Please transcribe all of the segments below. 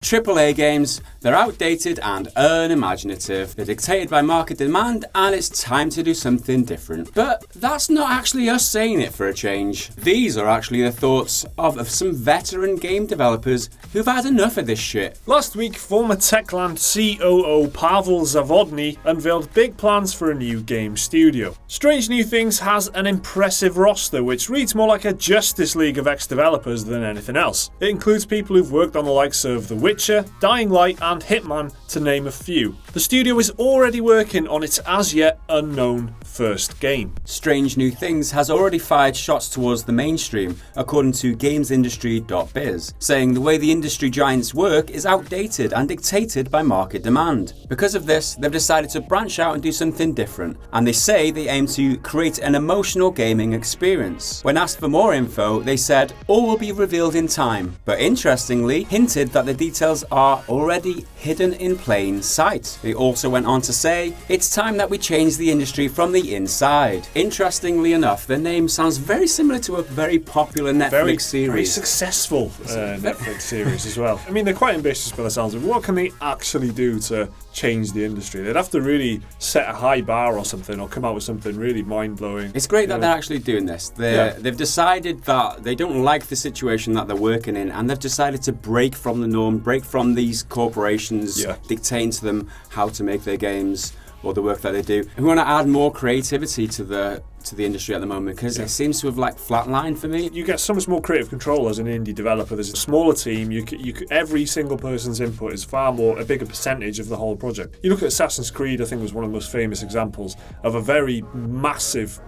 AAA games, they're outdated and unimaginative. They're dictated by market demand and it's time to do something different. But that's not actually us saying it for a change. These are actually the thoughts of some veteran game developers who've had enough of this shit. Last week, former Techland COO Pavel Zavodny unveiled big plans for a new game studio. Strange New Things has an impressive roster which reads more like a Justice League of ex-developers than anything else. It includes people who've worked on the likes of The Witcher, Dying Light and Hitman, to name a few. The studio is already working on its as-yet unknown first game. Strange New Things has already fired shots towards the mainstream, according to gamesindustry.biz, saying the way the industry giants work is outdated and dictated by market demand. Because of this, they've decided to branch out and do something different, and they say they aim to create an emotional gaming experience. When asked for more info, they said all will be revealed in time, but interestingly hinted that the details are already hidden in plain sight. They also went on to say, it's time that we change the industry from the inside. Interestingly enough, their name sounds very similar to a very popular Netflix series. Very successful Netflix series as well. I mean, they're quite ambitious by the sounds of it. What can they actually do to change the industry? They'd have to really set a high bar or something, or come out with something really mind-blowing. It's great that they're actually doing this. They've decided that they don't like the situation that they're working in, and they've decided to break from the norm, break from these corporations dictating to them how to make their games or the work that they do. And we want to add more creativity to the industry at the moment, because it seems to have flatlined for me. You get so much more creative control as an indie developer. There's a smaller team. Every single person's input is a bigger percentage of the whole project. You look at Assassin's Creed, I think was one of the most famous examples of a very massive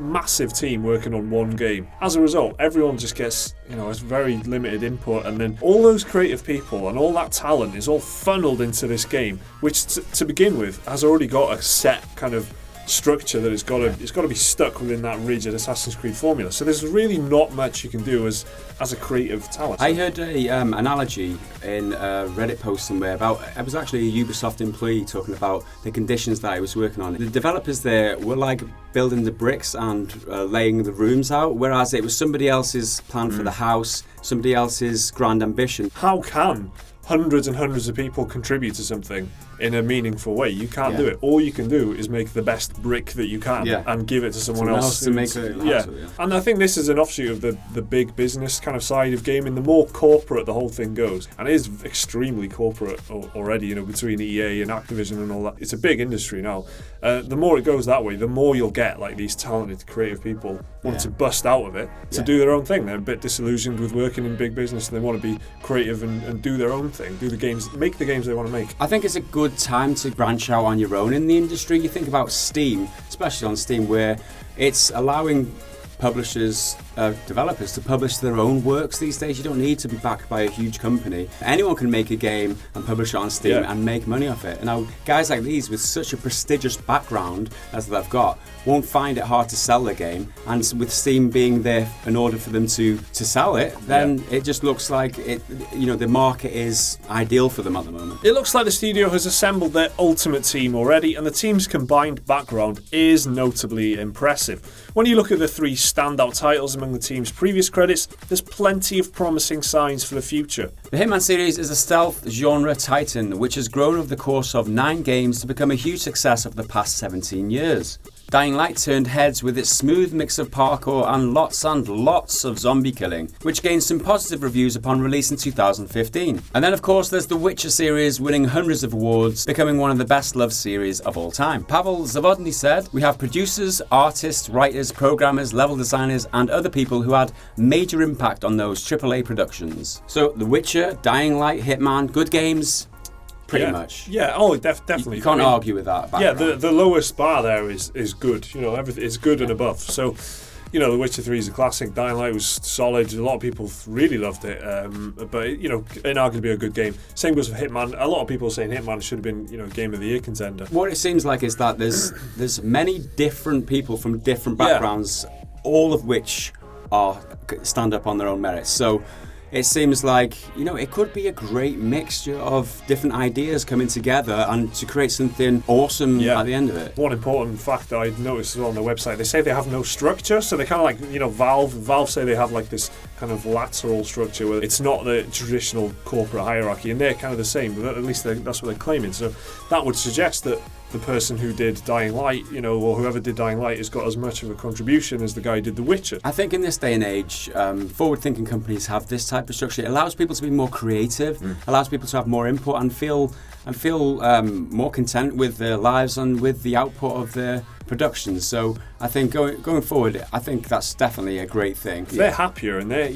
team working on one game. As a result, everyone just gets, it's very limited input, and then all those creative people and all that talent is all funneled into this game, which to begin with has already got a set kind of structure that it's got to be stuck within that rigid Assassin's Creed formula. So there's really not much you can do as a creative talent. I heard a analogy in a Reddit post somewhere about, it was actually a Ubisoft employee talking about the conditions that he was working on. The developers there were like building the bricks and laying the rooms out, whereas it was somebody else's plan for the house, somebody else's grand ambition. How can hundreds and hundreds of people contribute to something in a meaningful way? You can't do it. All you can do is make the best brick that you can and give it to someone else to make it. And I think this is an offshoot of the big business kind of side of gaming. The more corporate the whole thing goes, and it is extremely corporate already, between EA and Activision and all that. It's a big industry now. The more it goes that way, the more you'll get these talented creative people want to bust out of it to do their own thing. They're a bit disillusioned with working in big business, and they want to be creative and do their own thing, do the games, make the games they want to make. I think it's a good time to branch out on your own in the industry. You think about Steam, especially on Steam, where it's allowing publishers, developers to publish their own works these days. You don't need to be backed by a huge company. Anyone can make a game and publish it on Steam and make money off it. And now guys like these with such a prestigious background as they've got won't find it hard to sell the game, and with Steam being there in order for them to sell it, then it just looks like the market is ideal for them at the moment. It looks like the studio has assembled their ultimate team already, and the team's combined background is notably impressive. When you look at the three standout titles among the team's previous credits, there's plenty of promising signs for the future. The Hitman series is a stealth genre titan which has grown over the course of 9 games to become a huge success over the past 17 years. Dying Light turned heads with its smooth mix of parkour and lots of zombie killing, which gained some positive reviews upon release in 2015. And then of course there's the Witcher series, winning hundreds of awards, becoming one of the best loved series of all time. Pavel Zavodny said, "We have producers, artists, writers, programmers, level designers and other people who had major impact on those AAA productions." So The Witcher, Dying Light, Hitman, good games. Pretty much. Yeah, definitely. You can't argue with that background. Yeah, the lowest bar there is good. Everything is good and above. So, The Witcher 3 is a classic. Dying Light was solid. A lot of people really loved it. But, inarguably a good game. Same goes for Hitman. A lot of people are saying Hitman should have been, Game of the Year contender. What it seems like is that there's many different people from different backgrounds, all of which stand up on their own merits. So it seems like, it could be a great mixture of different ideas coming together and to create something awesome at the end of it. One important fact that I noticed as well on their website, they say they have no structure, so they kind of Valve say they have this kind of lateral structure where it's not the traditional corporate hierarchy, and they're kind of the same, but at least that's what they're claiming. So that would suggest that the person who did Dying Light, or whoever did Dying Light, has got as much of a contribution as the guy who did The Witcher. I think in this day and age, forward-thinking companies have this type of structure. It allows people to be more creative, allows people to have more input and feel more content with their lives and with the output of their productions. So I think going forward, I think that's definitely a great thing. They're happier, and they're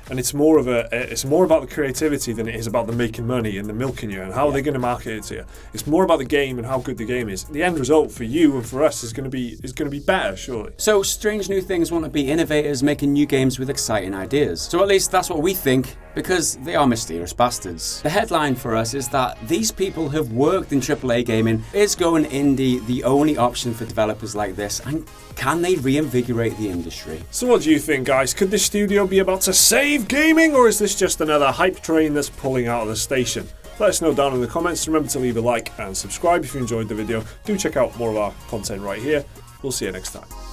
and it's more about the creativity than it is about the making money and the milking you and how they're going to market it to you. It's more about the game and how good the game is. The end result for you and for us is going to be better, surely. So Strange New Things want to be innovators making new games with exciting ideas. So at least that's what we think, because they are mysterious bastards. The headline for us is that these people have worked in AAA gaming. Is going indie the only option for developers like this, and can they reinvigorate the industry? So what do you think, guys? Could this studio be about to save gaming, or is this just another hype train that's pulling out of the station? Let us know down in the comments. Remember to leave a like and subscribe if you enjoyed the video. Do check out more of our content right here. We'll see you next time.